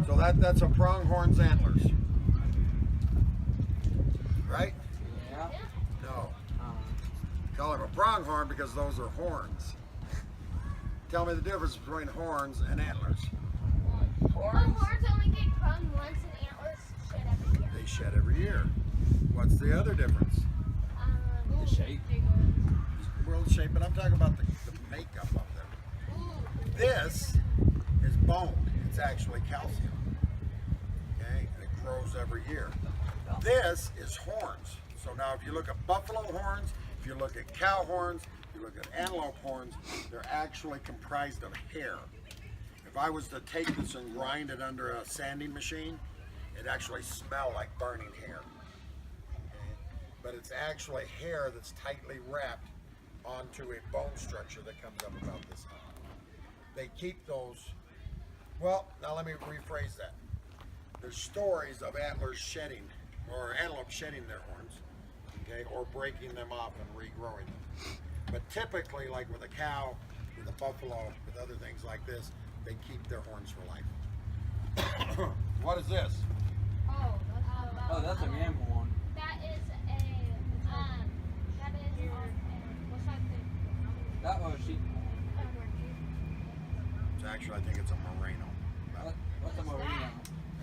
So that's a pronghorn's antlers, right? Yeah. No. Call it a pronghorn because those are horns. Tell me the difference between horns and antlers. Horns only get prung once and antlers shed every year. They shed every year. What's the other difference? The shape. World shape, but I'm talking about the makeup of them. This is bone. It's actually calcium. Okay, and it grows every year. This is horns. So now if you look at buffalo horns, if you look at cow horns, if you look at antelope horns, they're actually comprised of hair. If I was to take this and grind it under a sanding machine, it'd actually smell like burning hair. Okay? But it's actually hair that's tightly wrapped onto a bone structure that comes up about this high. They keep those, well, now let me rephrase that. There's stories of antlers shedding, or antelope shedding their horns, okay, or breaking them off and regrowing them. But typically, like with a cow, with a buffalo, with other things like this, they keep their horns for life. What is this? Oh, that's a ram horn. That is what's that thing? That was a sheep horn. It's actually, I think it's a merino. What's a merino?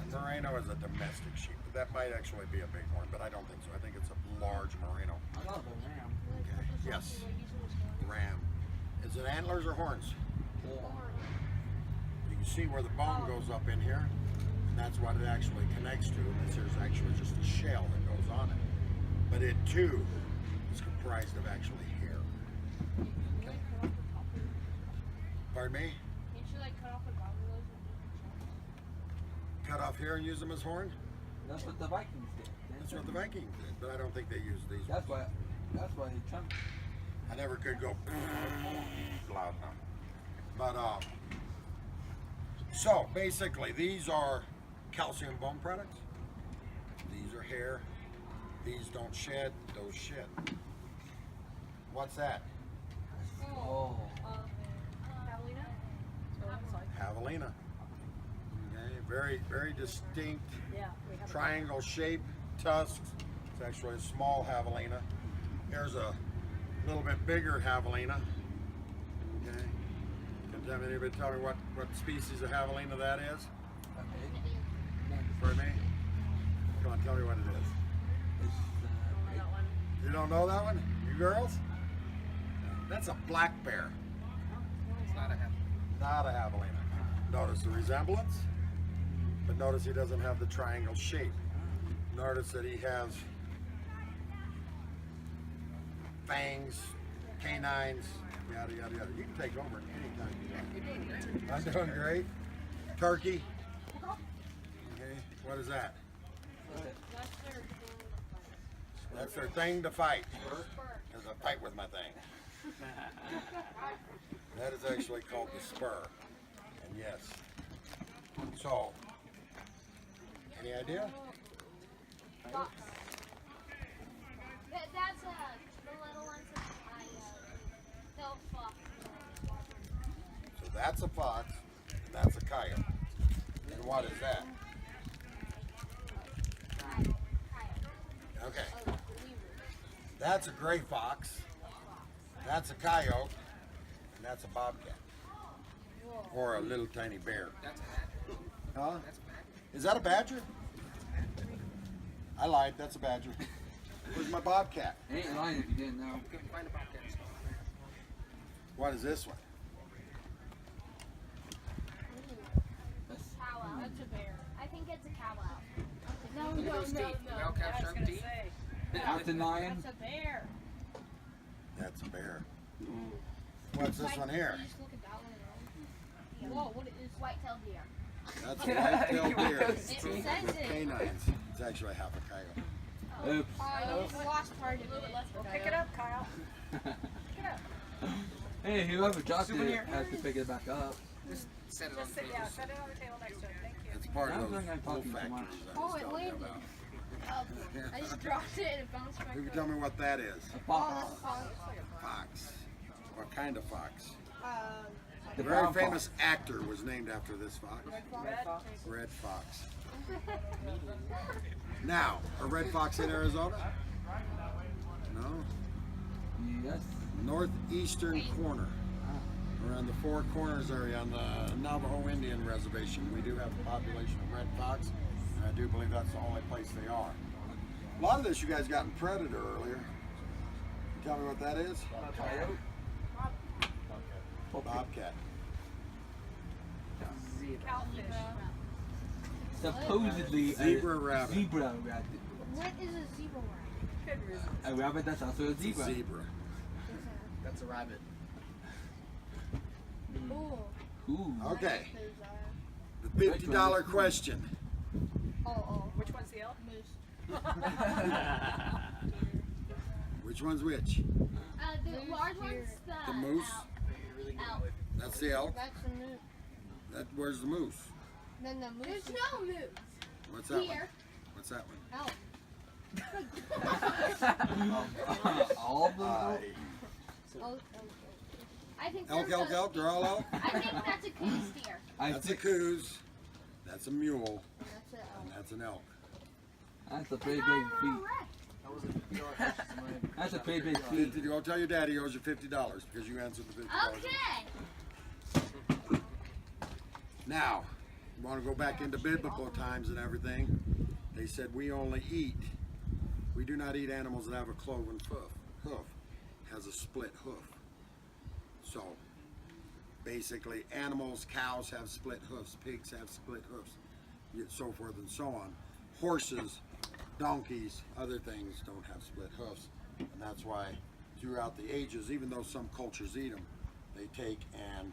And merino is a domestic sheep, but that might actually be a big horn, but I don't think so. I think it's a large merino. I love a ram. Okay. Yes. Ram. Is it antlers or horns? You can see where the bone goes up in here, and that's what it actually connects to. And this is actually just a shell that goes on it. But it too is comprised of actually hair. Okay. Pardon me? Can't you like cut off a gobble of those? Cut off here and use them as horn? That's what the Vikings did. That's what the Vikings did, but I don't think they used these. That's why they trumped. I never could go loud enough. But so basically these are calcium bone products. These are hair. These don't shed, those shed. What's that? Oh. Javelina. Okay, very, very distinct triangle shape, tusks. It's actually a small javelina. Here's a little bit bigger javelina. Okay. Can anybody tell me what species of javelina that is? Pardon me? Come on, tell me what it is. You don't know that one? You girls? That's a black bear. It's not a javelina. Not a javelina. Notice the resemblance, but notice he doesn't have the triangle shape. Notice that he has fangs, canines, yada yada yada. You can take over anytime you want. I'm doing great. Turkey. Okay, what is that? That's their thing to fight. Because I fight with my thing. That is actually called the spur. And yes. So, any idea? Fox. That's the little ones that they'll fox. So that's a fox, and that's a coyote. And what is that? Okay. That's a gray fox, that's a coyote, and that's a bobcat. Or a little tiny bear. That's a badger. Huh? That's a badger. Is that a badger? I lied, that's a badger. Where's my bobcat? Ain't lying if you didn't know. You can find a bobcat. What is this one? Cow owl. That's a bear. I think it's a cow owl. No, Look at those teeth. Well kept sharp teeth. That's a lion. That's a bear. That's a bear. What's this one here? You just look at that one. Whoa, what is white-tailed deer? That's a white-tailed deer. It says it. Canines. It's actually half a coyote. Oops. You lost part of it. Pick it up, Kyle. Hey, whoever dropped Souvenir. it has to pick it back up. Just set it on Just the sit, table. yeah, set it on the table next to it. Thank you. It's part of Sounds those like I'm wool talking too factories much. I Oh, was it telling you landed. about. I just dropped it and it bounced back Who can up. tell me what that is? A Oh, fox. that's a fox. Fox. What kind of fox? Like A very brown famous actor was named after this fox. Red fox. Red fox. Now, a red fox in Arizona? No. fox. Yes. Northeastern corner. Around the Four Corners area on the Navajo Indian Reservation. We do have a population of red fox, and I do believe that's the only place they are. A lot of this you guys got in Predator earlier. Tell me what that is? Coyote. Bobcat. Catfish. Supposedly Zebra a rabbit. Zebra rabbit. What is a zebra rabbit? Good reason. A rabbit that's also a It's a zebra. zebra. That's a rabbit. Ooh. Ooh. Okay, Those are. the $50 question. Oh. Which one's the elk? Moose. Which one's which? The large one's The moose? elk. That's the elk. That's the moose. Where's the moose? Then the moose. There's no moose. What's that one? Here. What's that one? Elk. All of them. Oh, I think Elk, that's elk, elk. They're all elk. I think that's a coon steer. I That's a think coos. That's a mule. And that's an elk. And that's an elk. that's a pretty big feat. That's a pretty big feat. Go tell your daddy he owes you $50 because you answered the $50. Okay. Now, you want to go back into biblical times and everything. They said we only eat. We do not eat animals that have a cloven hoof. Has a split hoof. So, basically, animals, cows have split hoofs, pigs have split hoofs, so forth and so on. Horses, donkeys, other things don't have split hoofs, and that's why throughout the ages, even though some cultures eat them, they take and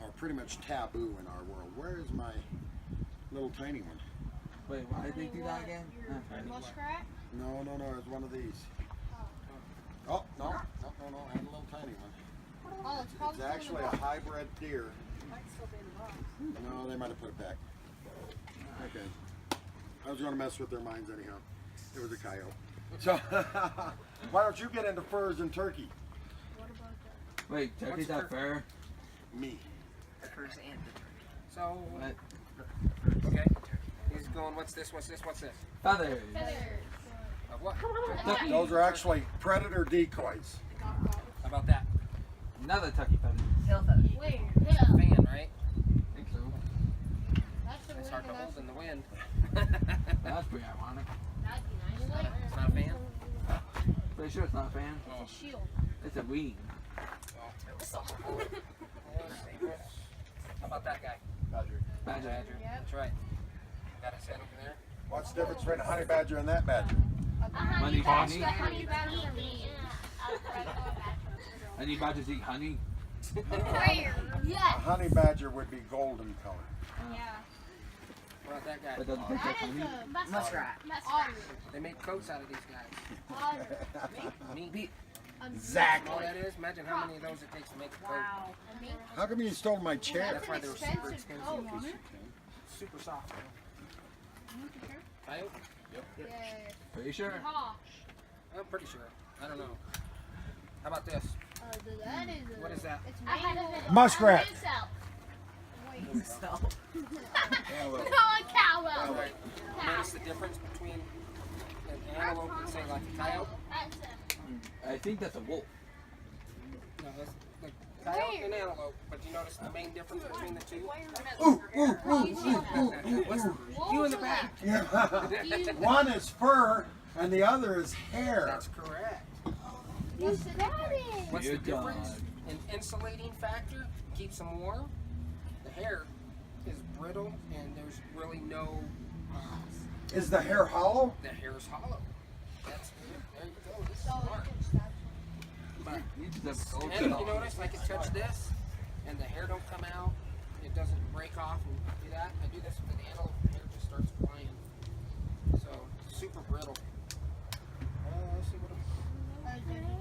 are pretty much taboo in our world. Where is my little tiny one? Wait, why did they do that again? Muskrat? No, it's one of these. Oh, no, I had a little tiny one. Oh, it's probably It's actually a hybrid deer. Might still be in the box. No, they might have put it back. Okay. I was going to mess with their minds anyhow. It was a coyote. So, why don't you get into furs and turkey? What about that? Wait, turkey's What's not fair. Me. Furs and the turkey. So, What? okay. He's going, what's this? Feathers. Feathers. Of what? Turkey. Those are actually predator decoys. How about that? Another turkey feather. Where? Yeah. Fan, right? I think so. That's the It's wind hard to and hold that's in the wind. That's pretty ironic. that'd be nice. It's not a fan? Pretty sure it's not a fan. It's a shield. It's a wing. How about that guy? Badger. Yep. That's right. Got his head over there. What's the difference between a honey badger and that badger? A honey Honey badger. Honey badgers are mean. Any badgers eat honey? Where? A Yes. honey badger would be golden colored. Yeah. What about that guy? But doesn't taste That like is honey. a Muskrat. Muskrat. They make coats out of these guys. Otter. Meat. Zach. You know what that is? Imagine how many of those it takes to make a coat. Wow. A mink. How come you stole my chair? That's why they're super expensive expensive. coat. Super soft. Coyote? Yeah. Pretty sure. Gosh. I'm pretty sure. I don't know. How about this? That is a. What is that? It's mango. Muskrat. Wait. Antelope. No, a cow. Right. Notice the difference between an antelope and say like a coyote? That's I think that's a wolf. No, that's the coyote and antelope. But you notice the main difference between the two? What's you in the back? One is fur and the other is hair. That's correct. Yes, it is. What's the Dear God. difference? An insulating factor keeps them warm. The hair is brittle and there's really no. Is the hair hollow? The hair is hollow. That's there you go. This is So smart. But You just have and gold if you on. notice, I can touch this, and the hair don't come out. It doesn't break off and do that. I do this with an antelope, the hair just starts flying. So super brittle. Let's see what.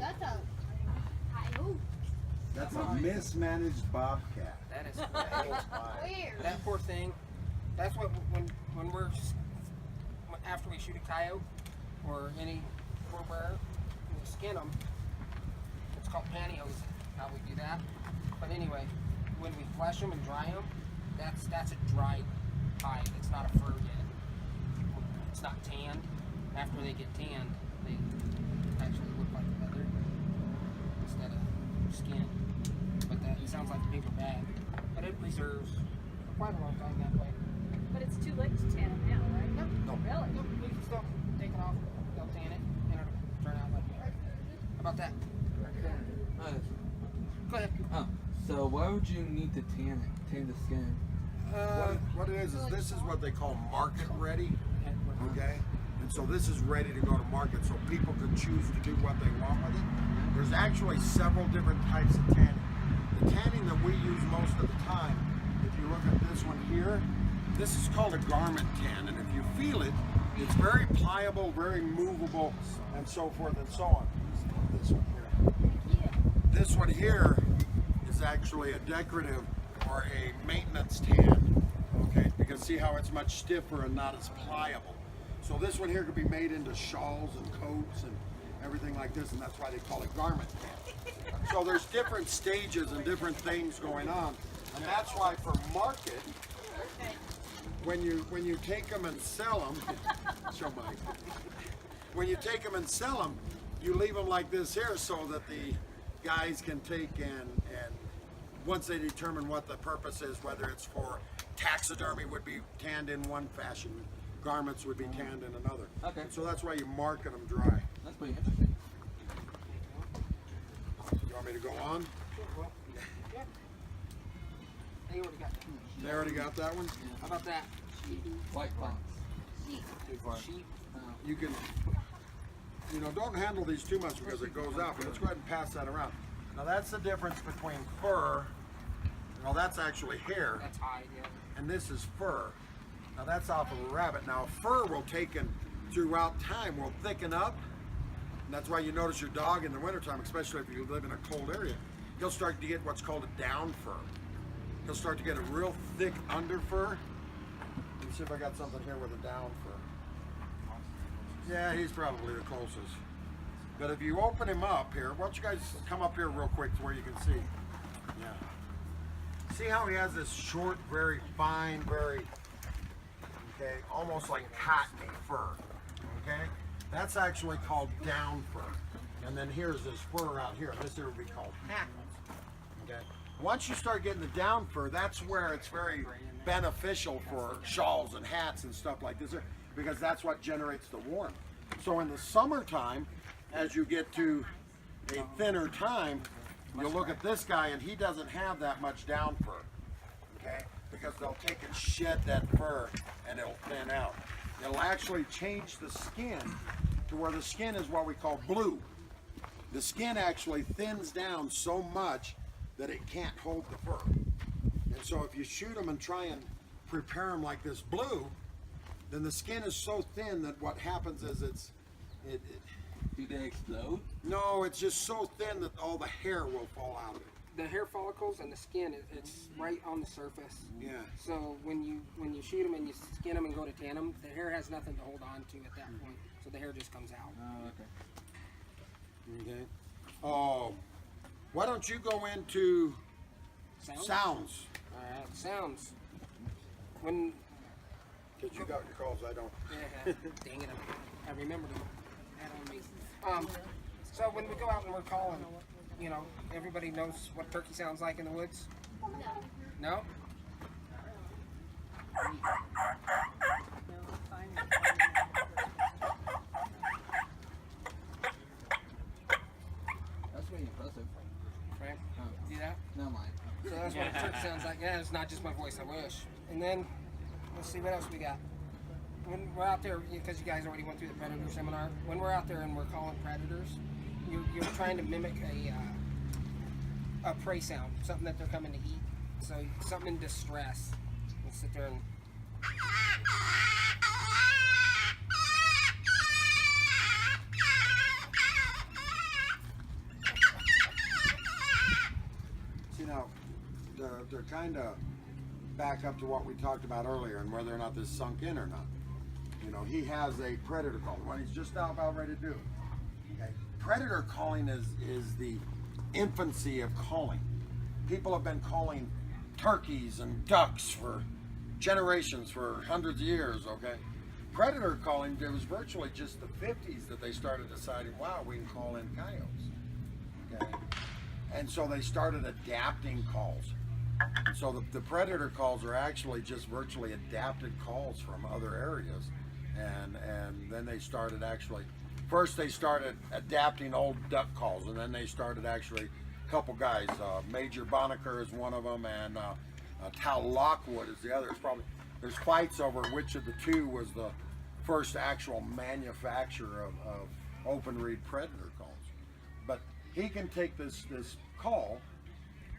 That's a coyote. That's a mismanaged bobcat. That is great. Where? That poor thing. That's what when we're after we shoot a coyote or any poor bear, we skin them. It's called pantyhose. how we do that. But anyway, when we flesh them and dry them, that's a dried hide. It's not a fur yet. It's not tanned. After they get tanned, they actually look like leather instead of skin. But that it sounds like a paper bag. But it preserves for quite a long time that way. But it's too late to tan them now, right? No. Really? Nope, we can still take it off. They'll tan it, and it'll turn out like that. How about that? Go ahead. Oh, so why would you need to tan it? Tan the skin? What it is this is what they call market ready. Okay? And so this is ready to go to market so people can choose to do what they want with it. There's actually several different types of tanning. The tanning that we use most of the time, if you look at this one here, this is called a garment tan. And if you feel it, it's very pliable, very movable, and so forth and so on. This one here. This one here is actually a decorative or a maintenance tan. Okay? Because see how it's much stiffer and not as pliable. So this one here could be made into shawls and coats and everything like this, and that's why they call it garment tan. So there's different stages and different things going on, and that's why for market, when you take them and sell them, show Mike. When you take them and sell them, you leave them like this here so that the guys can take and once they determine what the purpose is, whether it's for taxidermy would be tanned in one fashion, garments would be tanned in another. Okay. So that's why you market them dry. That's pretty interesting. You want me to go on? Well, yeah. They already got that. They already got that one? How about that? White fox. Sheep. You can, don't handle these too much because it goes out, but let's go ahead and pass that around. Now that's the difference between fur, well that's actually hair, That's hide, yeah. and this is fur. Now that's off of a rabbit. Now fur will throughout time will thicken up. And that's why you notice your dog in the wintertime, especially if you live in a cold area, he'll start to get what's called a down fur. He'll start to get a real thick under fur. Let me see if I got something here with a down fur. Yeah, he's probably the closest. But if you open him up here, why don't you guys come up here real quick to where you can see. Yeah. See how he has this short, very fine, okay, almost like cottony fur, okay? That's actually called down fur. And then here's this fur out here. This here would be called hat, okay? Once you start getting the down fur, that's where it's very beneficial for shawls and hats and stuff like this, because that's what generates the warmth. So in the summertime, as you get to a thinner time, you'll look at this guy and he doesn't have that much down fur, okay? Because they'll take and shed that fur and it'll thin out. It'll actually change the skin to where the skin is what we call blue. The skin actually thins down so much that it can't hold the fur. And so if you shoot them and try and prepare them like this blue, then the skin is so thin that what happens is Do they explode? no, it's just so thin that all the hair will fall out of it. The hair follicles and the skin, it's right on the surface. Yeah. So when you shoot them and you skin them and go to tan them, the hair has nothing to hold on to at that point. So the hair just comes out. Oh, okay. Okay. Oh, why don't you go into sounds? All right, sounds. When Because you got your calls, I don't. yeah, dang it, I remembered it. That on me. So when we go out and we're calling, everybody knows what turkey sounds like in the woods. No. No, fine. That's pretty impressive. Right? Oh, See that? no mind. So that's what a turkey sounds like. Yeah, it's not just my voice, I wish. And then, let's see what else we got. When we're out there, because you guys already went through the predator seminar, when we're out there and we're calling predators, you're trying to mimic a prey sound, something that they're coming to eat. So something in distress. Let's sit there and... See now, they're kind of back up to what we talked about earlier and whether or not this sunk in or not. He has a predator call, what he's just now about ready to do. Okay. Predator calling is the infancy of calling. People have been calling turkeys and ducks for generations, for hundreds of years, okay? Predator calling, it was virtually just the 50s that they started deciding, wow, we can call in coyotes, okay? And so they started adapting calls. And so the predator calls are actually just virtually adapted calls from other areas. And then they started actually, first they started adapting old duck calls, and then they started actually, a couple guys, Major Bonaker is one of them, and Tal Lockwood is the other. There's fights over which of the two was the first actual manufacturer of open reed predator calls. But he can take this call,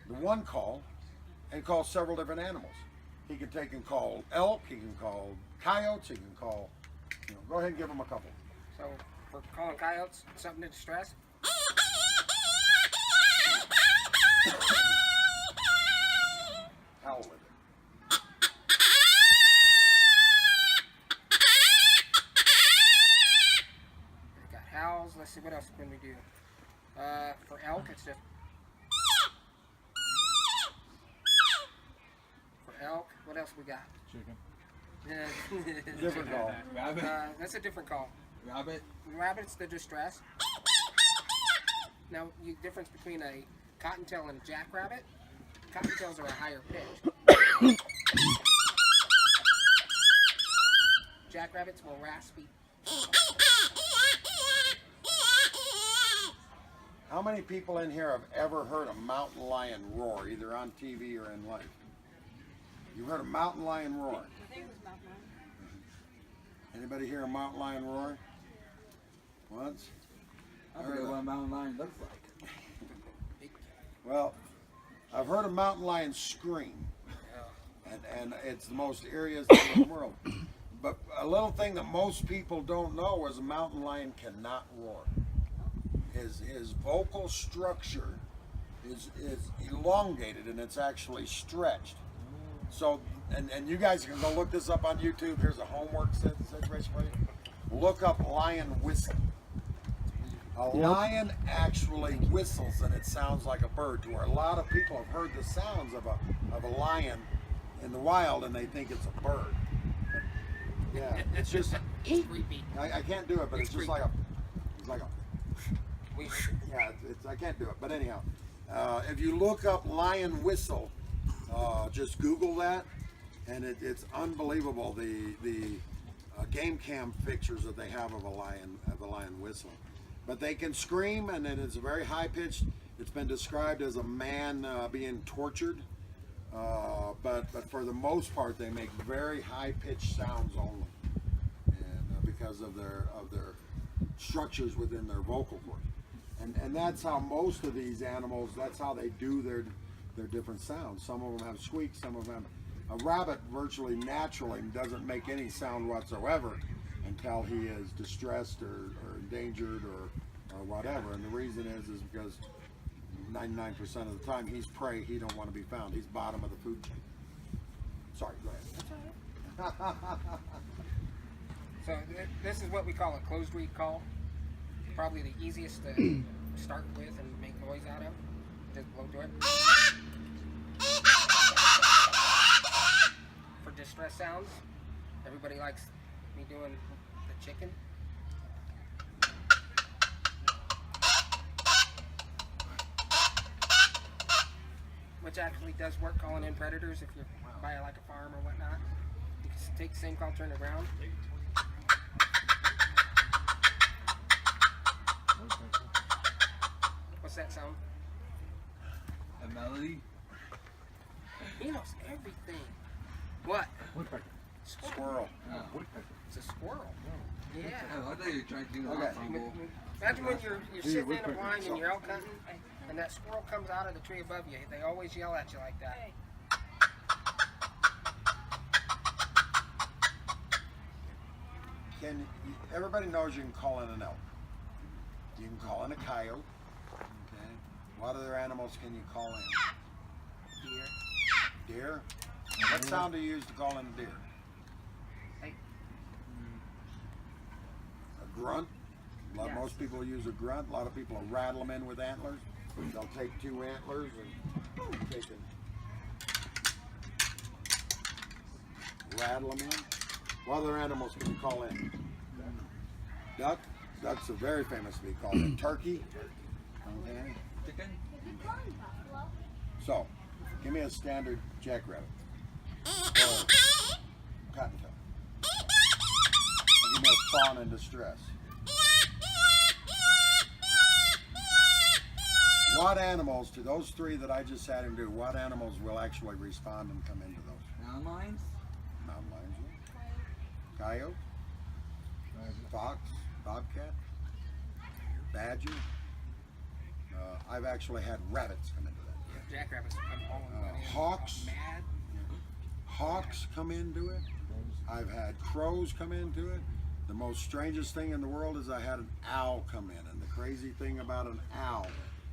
the one call, and call several different animals. He can take and call elk, he can call coyotes, he can call, go ahead and give him a couple. So for calling coyotes, something to distress. Howl with it. We got howls. Let's see, what else can we do? For elk, it's just. For elk, what else we got? Chicken. Different call. Rabbit. That's a different call. Rabbit. Rabbit's the distress. Now, the difference between a cottontail and a jackrabbit, cottontails are a higher pitch. Jackrabbits more raspy. How many people in here have ever heard a mountain lion roar, either on TV or in life? You heard a mountain lion roar? I think it was Mount Lion. Anybody hear a mountain lion roar? Once? I forget what a mountain lion looks like. Well, I've heard a mountain lion scream, and it's the most eeriest thing in the world. But a little thing that most people don't know is a mountain lion cannot roar. His vocal structure is elongated, and it's actually stretched. So, and you guys can go look this up on YouTube. Here's a homework situation for you. Look up lion whistle. A lion actually whistles, and it sounds like a bird. To where a lot of people have heard the sounds of a lion in the wild, and they think it's a bird. Yeah, it's just Creepy. I can't do it, but it's just like a We- yeah. I can't do it, but anyhow, if you look up lion whistle, just Google that, and it's unbelievable the game cam pictures that they have of a lion whistle. But they can scream, and then it's very high pitched. It's been described as a man being tortured, but for the most part, they make very high pitched sounds only, and because of their structures within their vocal cord. And that's how most of these animals, that's how they do their different sounds. Some of them have squeaks, some of them have. A rabbit virtually naturally doesn't make any sound whatsoever until he is distressed or endangered or whatever. And the reason is because 99% of the time he's prey, he don't want to be found. He's bottom of the food chain. Sorry, go ahead. So this is what we call a closed reed call. Probably the easiest to start with and make noise out of. Just blow to it. For distress sounds, everybody likes me doing the chicken. Which actually does work calling in predators if you're by like a farm or whatnot. You can take the same call, turn it around. What's that sound? A melody. He knows everything. What? Woodpecker. Squirrel. Woodpecker. It's a squirrel. Yeah. Oh, I thought you were trying to do the Okay. ensemble. Imagine when you're sitting in a blind and you're elk hunting, and that squirrel comes out of the tree above you. They always yell at you like that. Hey. Everybody knows you can call in an elk. You can call in a coyote. Okay. What other animals can you call in? Deer. Deer. What sound do you use to call in a deer? Hey. A grunt. Yes. Most people use a grunt. A lot of people rattle them in with antlers. They'll take 2 antlers and take and rattle them in. What other animals can you call in? Duck. Ducks are very famous to be called in. Turkey. Okay. Chicken? Buffalo. So, give me a standard jackrabbit. Or cottontail. Give me a fawn in distress. What animals, to those 3 that I just had him do, what animals will actually respond and come into those? Mountain lions? Mountain lions, coyote, fox, bobcat, badger. I've actually had rabbits come into that. Jackrabbits come all Hawks. mad. Hawks come into it. I've had crows come into it. The most strangest thing in the world is I had an owl come in. And the crazy thing about an owl,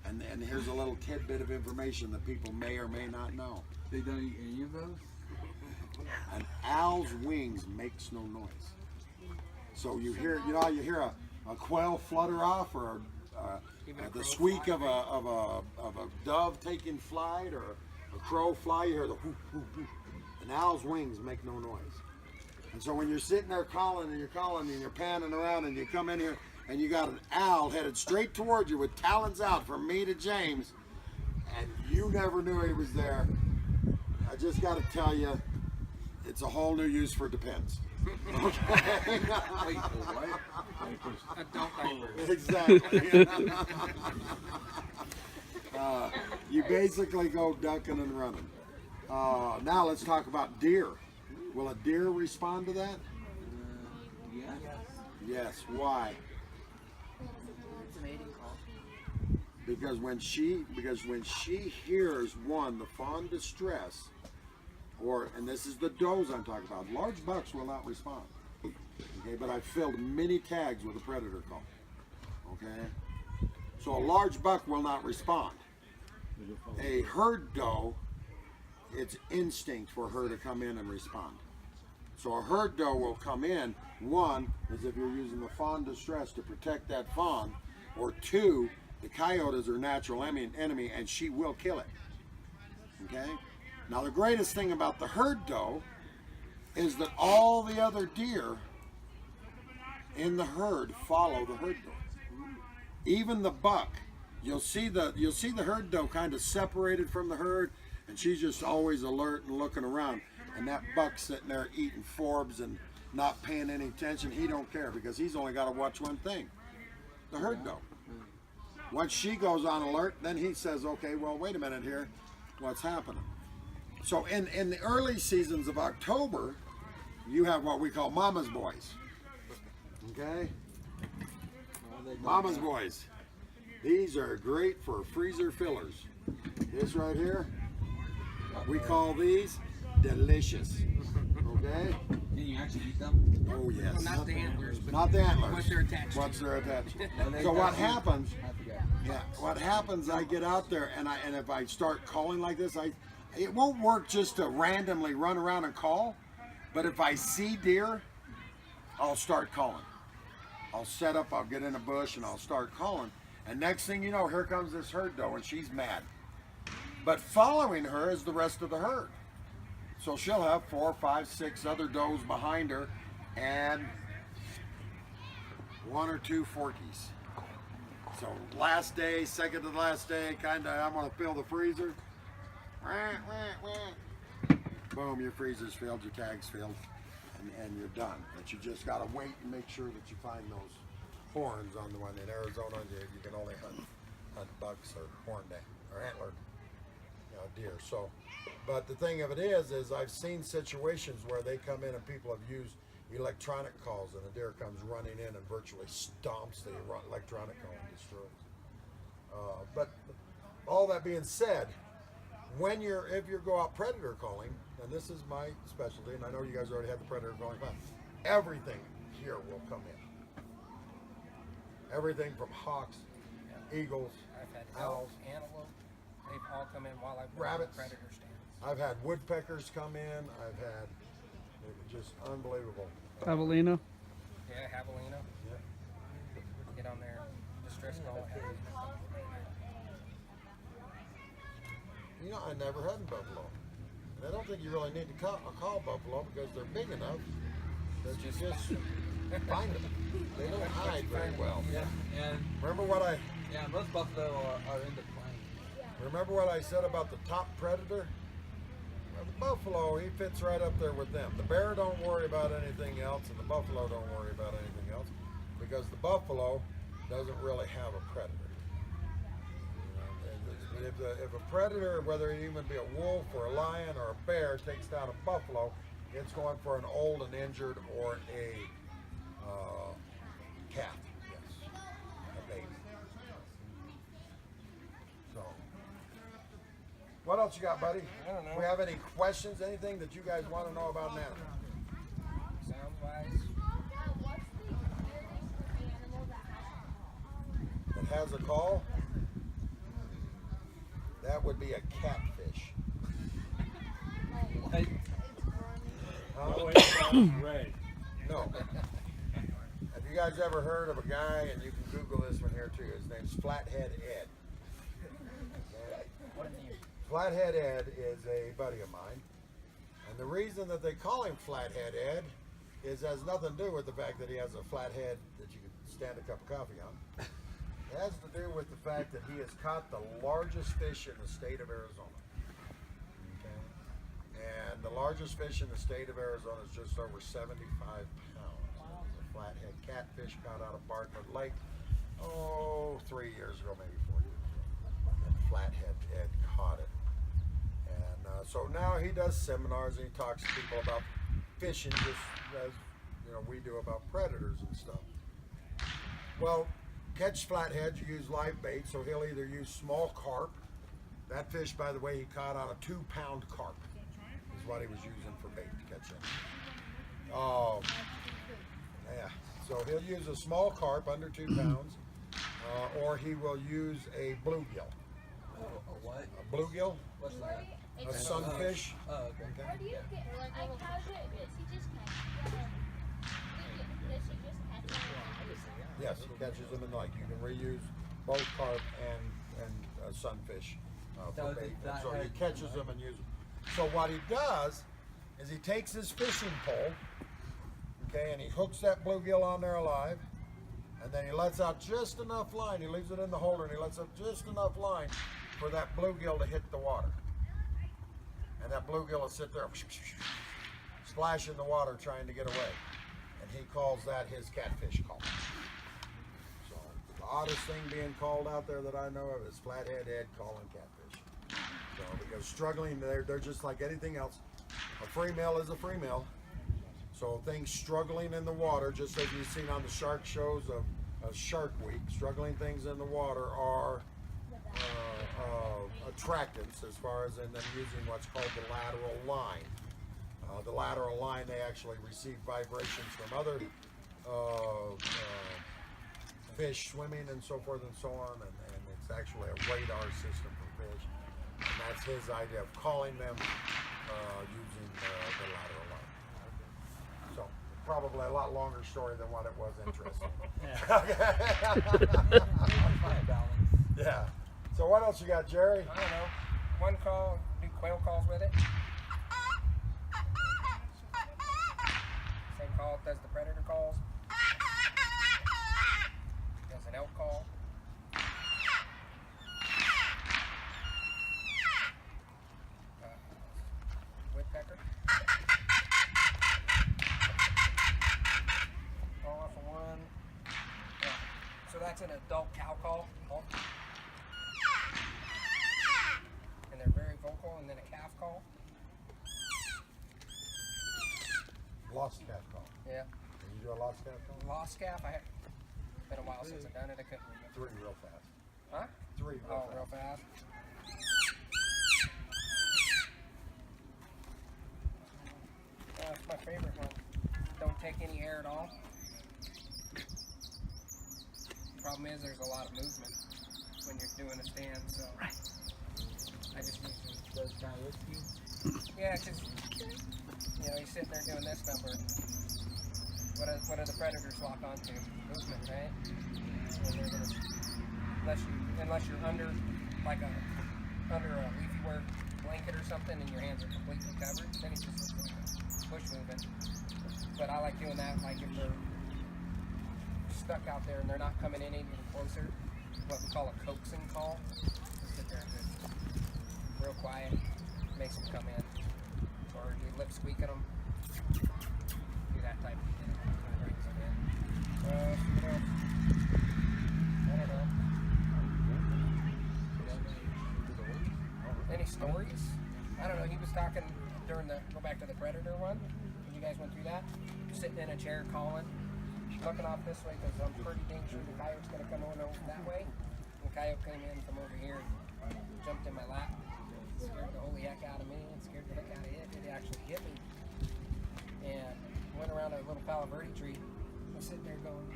and here's a little tidbit of information that people may or may not know. They don't eat any of those? An owl's wings makes no noise. So you hear, you hear a quail flutter off, or the squeak of a dove taking flight, or a crow fly. You hear the whoop, whoop, whoop. An owl's wings make no noise. And so when you're sitting there calling and you're panning around and you come in here and you got an owl headed straight towards you with talons out from me to James, and you never knew he was there, I just got to tell you, it's a whole new use for depends. Okay? Wait, what? Adult diapers. Exactly. You basically go ducking and running. Now let's talk about deer. Will a deer respond to that? Yeah. Yes. Why? It's a mating call. Because when she hears one, the fawn distress, and this is the does I'm talking about. Large bucks will not respond. Okay, but I've filled many tags with a predator call. Okay, so a large buck will not respond. A herd doe, it's instinct for her to come in and respond. So a herd doe will come in. One is if you're using the fawn distress to protect that fawn, or 2, the coyote is her natural enemy, and she will kill it. Okay. Now the greatest thing about the herd doe is that all the other deer in the herd follow the herd doe. Even the buck, you'll see the herd doe kind of separated from the herd, and she's just always alert and looking around. And that buck's sitting there eating forbs and not paying any attention. He don't care because he's only got to watch one thing: the herd doe. Once she goes on alert, then he says, "Okay, well, wait a minute here, what's happening?" So in the early seasons of October, you have what we call mama's boys. Okay? Mama's boys. These are great for freezer fillers. This right here, we call these delicious. Okay? Can you actually eat them? Oh yes. Well, not the antlers, but Not the antlers. what they're attached to. What they're attached to. Are they So what actually- happens? I forget. Yeah, what happens? I get out there and if I start calling like this, it won't work just to randomly run around and call. But if I see deer, I'll start calling. I'll set up. I'll get in a bush and I'll start calling. And next thing you know, here comes this herd doe, and she's mad. But following her is the rest of the herd. So she'll have 4, 5, 6 other does behind her, and 1 or 2 forkies. So last day, second to the last day, I'm gonna fill the freezer. Boom, your freezer's filled, your tag's filled, and you're done. But you just gotta wait and make sure that you find those horns on the one. In Arizona, you can only hunt bucks or horned or antlered deer. So, but the thing of it is I've seen situations where they come in and people have used electronic calls, and a deer comes running in and virtually stomps the electronic call and destroys. But all that being said, if you go out predator calling, and this is my specialty, and I know you guys already have the predator calling class, everything here will come in. Everything from hawks, eagles, I've had owls, antelope. They've all come in while I've been rabbits. on predator stands. I've had woodpeckers come in. I've had just unbelievable. Javelina. Yeah, javelina. Yeah. Get on there. Distress call. You know, I never had in buffalo. And I don't think you really need to call buffalo because they're big enough that you just find them. They don't hide very well. Yeah, and Remember what I most buffalo are in the plain. remember what I said about the top predator? Well, the buffalo, he fits right up there with them. The bear don't worry about anything else, and the buffalo don't worry about anything else because the buffalo doesn't really have a predator. If a predator, whether it even be a wolf or a lion or a bear, takes down a buffalo, it's going for an old and injured or a calf. Yes, a baby. So, what else you got, buddy? I don't know. Do we have any questions? Anything that you guys want to know about an animal? Sound wise. What's the weirdest animal that has That has a call? That would be a catfish. Hey, Huh? Ray. No. Have you guys ever heard of a guy, and you can Google this one here too, his name's Flathead Ed. Flathead Ed is a buddy of mine. And the reason that they call him Flathead Ed is has nothing to do with the fact that he has a flat head that you can stand a cup of coffee on. It has to do with the fact that he has caught the largest fish in the state of Arizona. Okay? And the largest fish in the state of Arizona is just over 75 pounds. It's a flathead catfish caught out of Bartlett Lake, 3 years ago, maybe 4 years ago. And Flathead Ed caught it. And so now he does seminars and he talks to people about fishing just as we do about predators and stuff. Well, catch flatheads, you use live bait, so he'll either use small carp. That fish, by the way, he caught on a 2-pound carp is what he was using for bait to catch him. Oh, yeah. So he'll use a small carp under 2 pounds, or he will use a bluegill. a what? A bluegill, What's that? a sunfish. Oh, okay. Where do you get, like, how's it, does he just catch them? Does he just catch them? Yes, he catches them in the lake. You can reuse both carp and sunfish That for was bait. the And so he flathead, catches them and uses them. So what he does is he takes his fishing pole, okay, and he hooks that bluegill on there alive, and then he lets out just enough line. He leaves it in the holder, and he lets out just enough line for that bluegill to hit the water. And that bluegill will sit there, splash in the water trying to get away. And he calls that his catfish call. So the oddest thing being called out there that I know of is Flathead Ed calling catfish. So because struggling, they're just like anything else. A free meal is a free meal. So things struggling in the water, just as you've seen on the shark shows of Shark Week, struggling things in the water are attractants as far as in them using what's called the lateral line. The lateral line, they actually receive vibrations from other fish swimming and so forth and so on, and it's actually a radar system for fish. And that's his idea of calling them using the lateral line. So probably a lot longer story than what it was interesting. Yeah. So what else you got, Jerry? I don't know. One call, do quail calls with it. Same call does the predator calls. Does an elk call. Woodpecker. Call off of one. Yeah. So that's an adult cow call. And they're very vocal, and then a calf call. Lost calf call. Yeah. Can you do a lost calf call? Lost calf. Been a while since I've done it. I couldn't remember. 3 real fast. Huh? 3 real Oh, fast. real fast. That's my favorite one. Don't take any air at all. Problem is, there's a lot of movement when you're doing a stand, so I just usually Does kind of risky. yeah, because you're sitting there doing this number. What do the predators lock onto? Movement, right? And they're gonna, unless you're under a leafy wear a blanket or something and your hands are completely covered, then it's just push movement. But I like doing that, like if they're stuck out there and they're not coming in any closer, what we call a coaxing call. Just sit there and just real quiet, makes them come in. Or you lip squeak at them. Do that type of thing. Brings them in. What else? I don't know. Any stories? I don't know. He was talking during the, go back to the predator one. When you guys went through that. Sitting in a chair calling. Looking off this way because I'm pretty dang sure the coyote's going to come on over that way. The coyote came in from over here and jumped in my lap. Scared the holy heck out of me and scared the heck out of it. It actually hit me. And went around a little Palo Verde tree. I was sitting there going,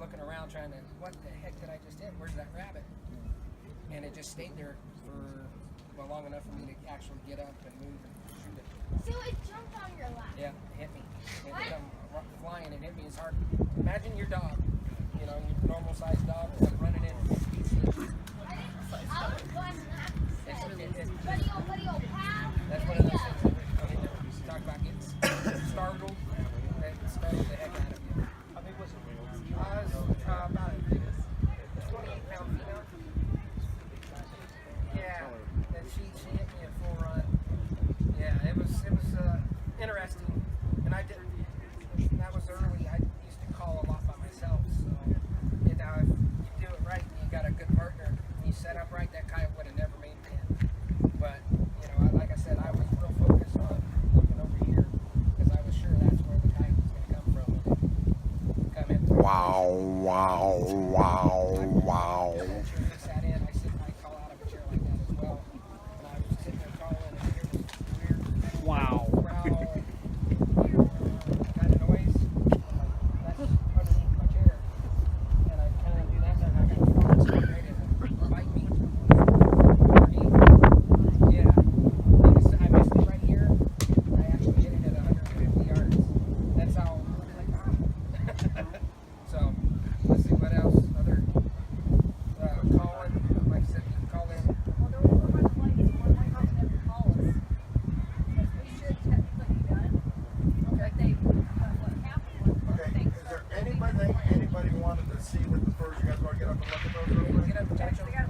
looking around trying to, what the heck did I just hit? Where's that rabbit? And it just stayed there for long enough for me to actually get up and move and shoot it. So it jumped on your lap. Yeah, it hit me. It come flying and hit me as hard. Imagine your dog, you know, your normal sized dog, like running in. That's one of those things that you talk about getting startled. That startled the heck out of you. How big was it? I was about 28-pound female. Yeah, and she hit me a full run. Yeah, it was interesting, and I did. That was early. I used to call a lot by myself, so you know, if you do it right and you got a good partner and you set up right, that coyote would have never made it in. But you know, like I said, I was real focused on looking over here because I was sure that's where the coyote was going to come from and come in. Wow, wow, wow, wow. I sat in. I call out of a chair like that as well, and I was sitting there calling, and I hear this weird Wow. growl, kind of noise. That's underneath my chair, and I kind of do that, and I got frogs ready to bite me. Yeah, I missed it right here. I actually hit it at 150 yards. That's how. So let's see what else. Other calling, like I said, you can call in. Well, there was one of the ones that never call us. Because we should technically be done. But they, what happened was, Okay, things is there started. anybody wanted to see with the furs? You guys want to get up and look at those real quick? Get up and touch We them. gotta